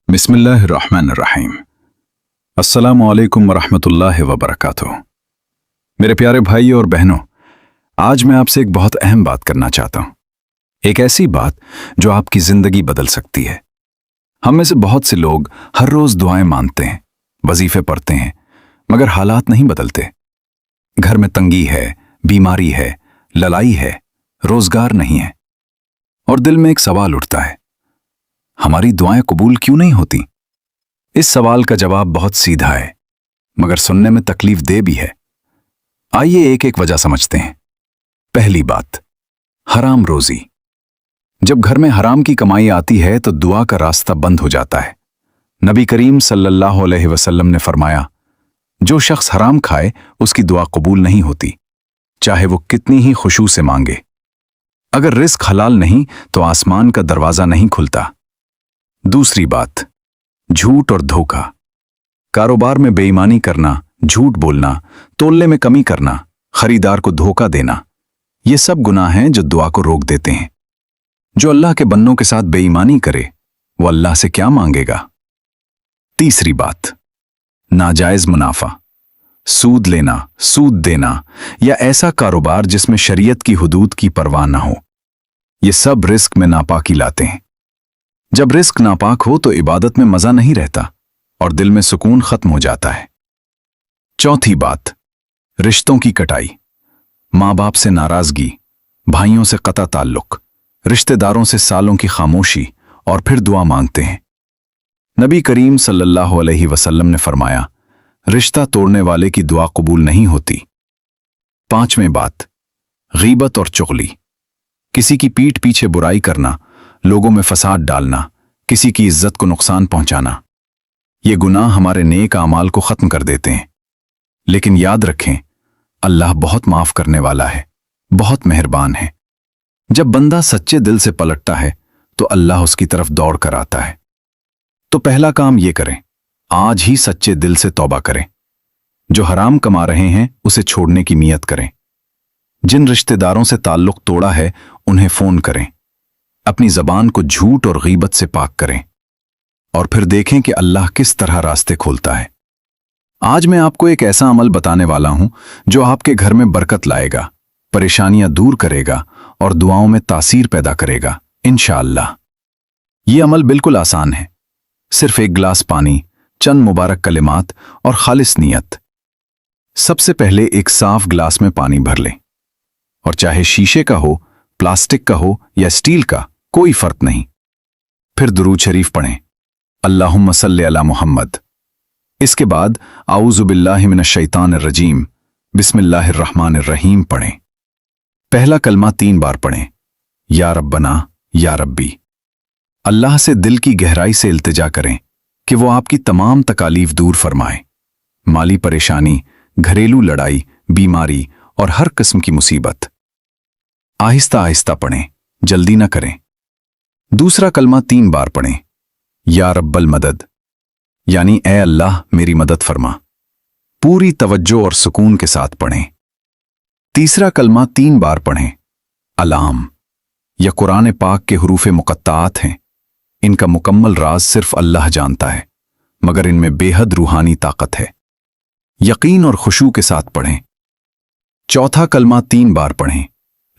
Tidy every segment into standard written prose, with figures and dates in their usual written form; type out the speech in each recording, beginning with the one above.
बिस्मिल्लाहिर्रहमानिर्रहीम। अस्सलामु अलैकुम वरहमतुल्लाहि वबरकातुहू। मेरे प्यारे भाई और बहनों, आज मैं आपसे एक बहुत अहम बात करना चाहता हूं। एक ऐसी बात जो आपकी जिंदगी बदल सकती है। हम में से बहुत से लोग हर रोज दुआएं मांगते हैं, वजीफे पढ़ते हैं, मगर हालात नहीं बदलते। घर में तंगी है, बीमारी है, लड़ाई है, रोजगार नहीं है, और दिल में एक सवाल उठता है, हमारी दुआएं कबूल क्यों नहीं होती? इस सवाल का जवाब बहुत सीधा है, मगर सुनने में तकलीफ दे भी है। आइए एक एक वजह समझते हैं। पहली बात, हराम रोजी। जब घर में हराम की कमाई आती है तो दुआ का रास्ता बंद हो जाता है। नबी करीम सल्लल्लाहु अलैहि वसल्लम ने फरमाया, जो शख्स हराम खाए उसकी दुआ कबूल नहीं होती, चाहे वो कितनी ही खुशू से मांगे। अगर रिस्क हलाल नहीं तो आसमान का दरवाजा नहीं खुलता। दूसरी बात, झूठ और धोखा। कारोबार में बेईमानी करना, झूठ बोलना, तोलने में कमी करना, खरीदार को धोखा देना, ये सब गुनाह हैं जो दुआ को रोक देते हैं। जो अल्लाह के बन्नों के साथ बेईमानी करे वो अल्लाह से क्या मांगेगा? तीसरी बात, नाजायज मुनाफा। सूद लेना, सूद देना या ऐसा कारोबार जिसमें शरीयत की हुदूद की परवाह ना हो, ये सब रिस्क में नापाकी लाते हैं। जब रिस्क नापाक हो तो इबादत में मजा नहीं रहता और दिल में सुकून खत्म हो जाता है। चौथी बात, रिश्तों की कटाई। माँ बाप से नाराजगी, भाइयों से कता ताल्लुक, रिश्तेदारों से सालों की खामोशी, और फिर दुआ मांगते हैं। नबी करीम सल्लल्लाहु अलैहि वसल्लम ने फरमाया, रिश्ता तोड़ने वाले की दुआ कबूल नहीं होती। पांचवें बात, गीबत और चुगली। किसी की पीठ पीछे बुराई करना, लोगों में फसाद डालना, किसी की इज्जत को नुकसान पहुंचाना, ये गुनाह हमारे नेक आमाल को खत्म कर देते हैं। लेकिन याद रखें, अल्लाह बहुत माफ करने वाला है, बहुत मेहरबान है। जब बंदा सच्चे दिल से पलटता है तो अल्लाह उसकी तरफ दौड़ कर आता है। तो पहला काम ये करें, आज ही सच्चे दिल से तौबा करें। जो हराम कमा रहे हैं उसे छोड़ने की नियत करें। जिन रिश्तेदारों से ताल्लुक तोड़ा है उन्हें फोन करें। अपनी जबान को झूठ और गीबत से पाक करें, और फिर देखें कि अल्लाह किस तरह रास्ते खोलता है। आज मैं आपको एक ऐसा अमल बताने वाला हूं जो आपके घर में बरकत लाएगा, परेशानियां दूर करेगा और दुआओं में तासीर पैदा करेगा इंशाअल्लाह। यह अमल बिल्कुल आसान है। सिर्फ एक गिलास पानी, चंद मुबारक कलिमात और खालिस नियत। सबसे पहले एक साफ गिलास में पानी भर लें, और चाहे शीशे का हो, प्लास्टिक का हो या स्टील का, कोई फर्क नहीं। फिर दुरूद शरीफ पढ़ें, अल्लाहुम्मा सल्ली अला मुहम्मद। इसके बाद आऊज़ु बिल्लाहि मिनश शैतानिर रजीम, बिस्मिल्लाहिर्रहमानिर्रहीम पढ़ें। पहला कलमा 3 बार पढ़ें, या रब्बना या रब्बी। अल्लाह से दिल की गहराई से इल्तिजा करें कि वो आपकी तमाम तकालीफ दूर फरमाए। माली परेशानी, घरेलू लड़ाई, बीमारी और हर किस्म की मुसीबत। आहिस्ता आहिस्ता पढ़ें, जल्दी न करें। दूसरा कलमा 3 बार पढ़ें, या रब्बल मदद, यानी ए अल्लाह मेरी मदद फरमा। पूरी तवज्जो और सुकून के साथ पढ़ें। तीसरा कलमा 3 बार पढ़ें, अलाम, यह कुरान पाक के हुरूफ़े मुक़त्ताआत हैं। इनका मुकम्मल राज सिर्फ अल्लाह जानता है, मगर इनमें बेहद रूहानी ताकत है। यकीन और खुशू के साथ पढ़ें। चौथा कलमा 3 बार पढ़ें,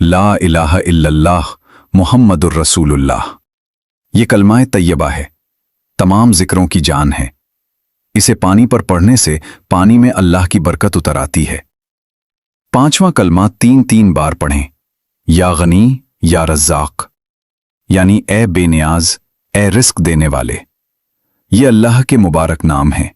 ला इलाहा इल्लल्लाह मुहम्मदुर रसूलुल्लाह। ये कलमाए तैयबा है, तमाम जिक्रों की जान है। इसे पानी पर पढ़ने से पानी में अल्लाह की बरकत उतर आती है। पांचवा कलमा 3 बार पढ़ें, या गनी या रज़्ज़ाक़, यानी ए बेनियाज, ए रिस्क देने वाले। ये अल्लाह के मुबारक नाम हैं।